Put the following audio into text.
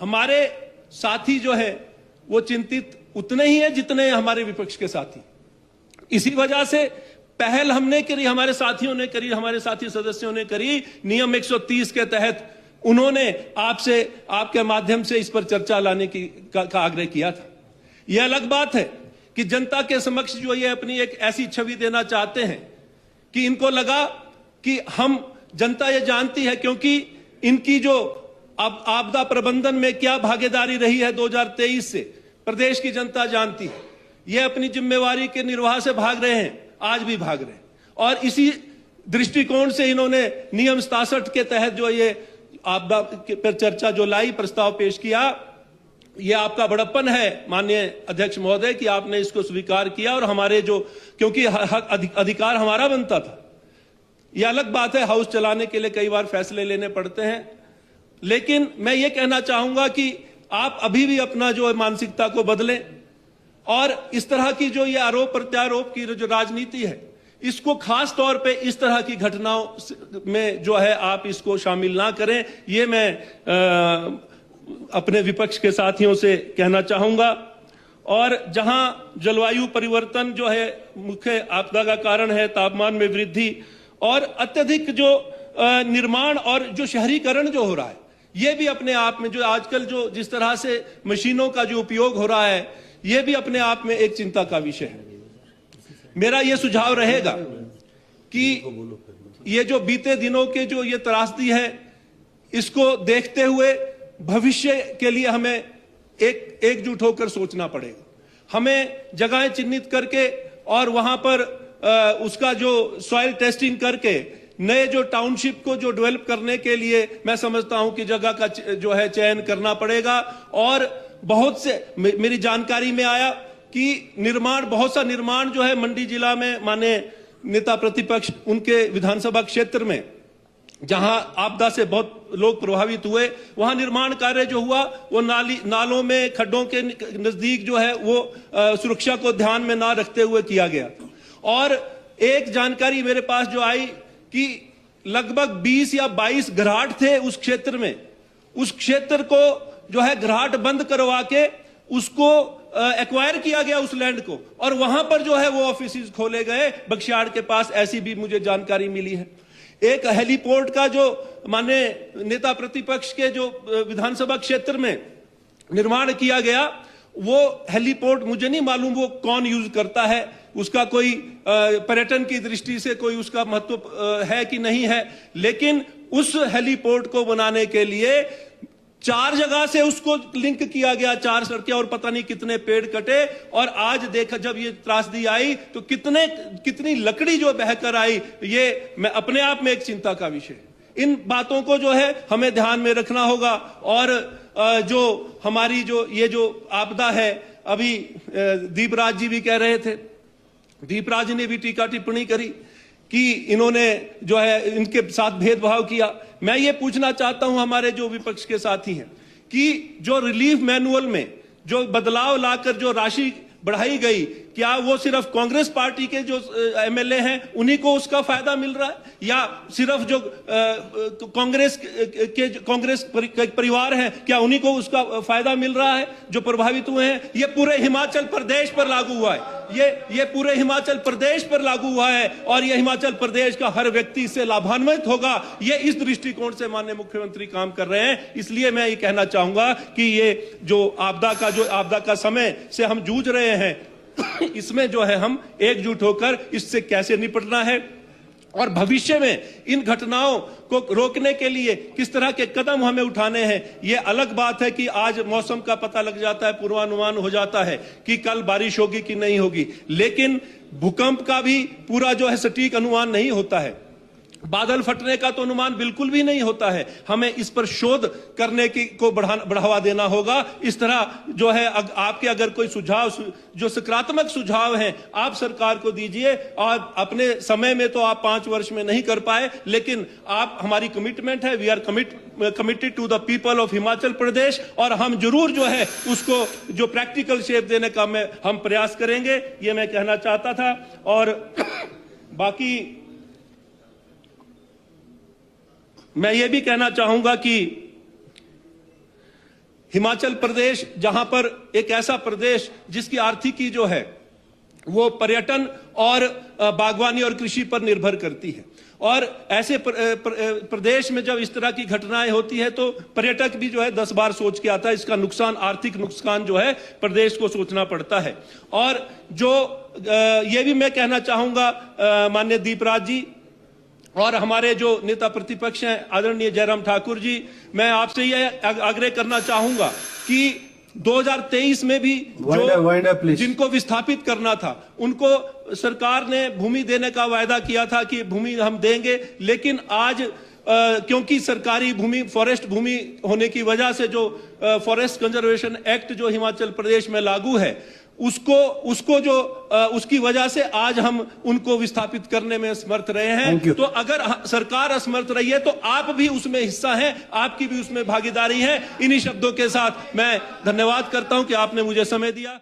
हमारे साथी जो है वो चिंतित उतने ही हैं जितने हमारे विपक्ष के साथी। इसी वजह से पहल हमने करी, हमारे साथियों ने करी, हमारे साथी सदस्यों ने करी। नियम 130 के तहत उन्होंने आपसे, आपके माध्यम से इस पर चर्चा लाने का आग्रह किया था। यह अलग बात है कि जनता के समक्ष जो ये अपनी एक ऐसी छवि देना चाहते हैं कि इनको लगा कि हम, जनता ये जानती है क्योंकि इनकी जो आपदा प्रबंधन में क्या भागीदारी रही है 2023 से, प्रदेश की जनता जानती है। ये अपनी जिम्मेवारी के निर्वाह से भाग रहे हैं, आज भी भाग रहे हैं। और इसी दृष्टिकोण से इन्होंने नियम 67 के तहत जो ये आपदा पर चर्चा जो लाई, प्रस्ताव पेश किया, ये आपका बड़प्पन है माननीय अध्यक्ष महोदय कि आपने इसको स्वीकार किया। और हमारे जो, क्योंकि अधिकार हमारा बनता था। यह अलग बात है, हाउस चलाने के लिए कई बार फैसले लेने पड़ते हैं, लेकिन मैं ये कहना चाहूंगा कि आप अभी भी अपना जो मानसिकता को बदलें और इस तरह की जो ये आरोप प्रत्यारोप की जो राजनीति है, इसको खास तौर पे इस तरह की घटनाओं में जो है आप इसको शामिल ना करें। ये मैं अपने विपक्ष के साथियों से कहना चाहूंगा। और जहां जलवायु परिवर्तन जो है मुख्य आपदा का कारण है, तापमान में वृद्धि और अत्यधिक जो निर्माण और जो शहरीकरण जो हो रहा है, ये भी अपने आप में, जो आजकल जो जिस तरह से मशीनों का जो उपयोग हो रहा है, ये भी अपने आप में एक चिंता का विषय है। मेरा ये सुझाव रहेगा कि ये जो बीते दिनों के जो ये त्रासदी है, इसको देखते हुए भविष्य के लिए हमें एकजुट होकर सोचना पड़ेगा। हमें जगहें चिन्हित करके और वहां पर उसका जो सॉइल टेस्टिंग करके नए जो टाउनशिप को जो डेवलप करने के लिए मैं समझता हूं कि जगह का जो है चयन करना पड़ेगा। और बहुत से मेरी जानकारी में आया कि निर्माण, बहुत सा निर्माण जो है मंडी जिला में, माने नेता प्रतिपक्ष उनके विधानसभा क्षेत्र में जहां आपदा से बहुत लोग प्रभावित हुए, वहां निर्माण कार्य जो हुआ वो नालों में, खड्डों के नजदीक जो है वो सुरक्षा को ध्यान में ना रखते हुए किया गया। और एक जानकारी मेरे पास जो आई कि लगभग 20 या 22 घराट थे उस क्षेत्र में। उस क्षेत्र को जो है घराट बंद करवा के उसको एक्वायर किया गया उस लैंड को, और वहां पर जो है वो ऑफिस खोले गए बख्शियाड़ के पास, ऐसी भी मुझे जानकारी मिली है। एक हेलीपोर्ट का जो माने नेता प्रतिपक्ष के जो विधानसभा क्षेत्र में निर्माण किया गया, वो हेलीपोर्ट मुझे नहीं मालूम वो कौन यूज करता है, उसका कोई पर्यटन की दृष्टि से कोई उसका महत्व है कि नहीं है, लेकिन उस हेलीपोर्ट को बनाने के लिए 4 जगह से उसको लिंक किया गया, 4 सड़कें, और पता नहीं कितने पेड़ कटे। और आज देखा जब ये त्रासदी आई तो कितनी लकड़ी जो बहकर आई, ये मैं अपने आप में एक चिंता का विषय। इन बातों को जो है हमें ध्यान में रखना होगा। और जो हमारी जो ये जो आपदा है, अभी दीपराज जी भी कह रहे थे, दीपराज ने भी टीका टिप्पणी करी कि इन्होंने जो है इनके साथ भेदभाव किया। मैं ये पूछना चाहता हूं हमारे जो विपक्ष के साथी हैं कि जो रिलीफ मैनुअल में जो बदलाव लाकर जो राशि बढ़ाई गई, क्या वो सिर्फ कांग्रेस पार्टी के जो एमएलए हैं उन्हीं को उसका फायदा मिल रहा है, या सिर्फ जो कांग्रेस परिवार हैं क्या उन्हीं को उसका फायदा मिल रहा है जो प्रभावित हुए हैं? ये पूरे हिमाचल प्रदेश पर लागू हुआ है, ये पूरे हिमाचल प्रदेश पर लागू हुआ है, और ये हिमाचल प्रदेश का हर व्यक्ति इससे लाभान्वित होगा। ये इस दृष्टिकोण से माननीय मुख्यमंत्री काम कर रहे हैं। इसलिए मैं ये कहना चाहूंगा कि ये जो आपदा का समय से हम जूझ रहे हैं, इसमें जो है हम एकजुट होकर इससे कैसे निपटना है और भविष्य में इन घटनाओं को रोकने के लिए किस तरह के कदम हमें उठाने हैं। यह अलग बात है कि आज मौसम का पता लग जाता है, पूर्वानुमान हो जाता है कि कल बारिश होगी कि नहीं होगी, लेकिन भूकंप का भी पूरा जो है सटीक अनुमान नहीं होता है, बादल फटने का तो अनुमान बिल्कुल भी नहीं होता है। हमें इस पर शोध करने को बढ़ावा देना होगा। इस तरह जो है आपके अगर कोई सुझाव, जो सकारात्मक सुझाव हैं, आप सरकार को दीजिए। और अपने समय में तो आप 5 वर्ष में नहीं कर पाए, लेकिन आप, हमारी कमिटमेंट है, we are committed to the people of Himachal Pradesh, और हम जरूर जो है उसको जो प्रैक्टिकल शेप देने का हम प्रयास करेंगे। ये मैं कहना चाहता था। और बाकी मैं ये भी कहना चाहूंगा कि हिमाचल प्रदेश जहां पर एक ऐसा प्रदेश जिसकी आर्थिकी जो है वो पर्यटन और बागवानी और कृषि पर निर्भर करती है, और ऐसे प्रदेश में जब इस तरह की घटनाएं होती है तो पर्यटक भी जो है 10 बार सोच के आता है। इसका नुकसान, आर्थिक नुकसान जो है प्रदेश को सोचना पड़ता है। और जो ये भी मैं कहना चाहूंगा माननीय दीपराज जी और हमारे जो नेता प्रतिपक्ष हैं आदरणीय जयराम ठाकुर जी, मैं आपसे यह आग्रह करना चाहूंगा कि 2023 में भी जो जिनको विस्थापित करना था उनको सरकार ने भूमि देने का वायदा किया था कि भूमि हम देंगे, लेकिन आज क्योंकि सरकारी भूमि, फॉरेस्ट भूमि होने की वजह से जो फॉरेस्ट कंजर्वेशन एक्ट जो हिमाचल प्रदेश में लागू है उसको जो उसकी वजह से आज हम उनको विस्थापित करने में असमर्थ रहे हैं। तो अगर सरकार असमर्थ रही है तो आप भी उसमें हिस्सा हैं, आपकी भी उसमें भागीदारी है। इन्हीं शब्दों के साथ मैं धन्यवाद करता हूं कि आपने मुझे समय दिया।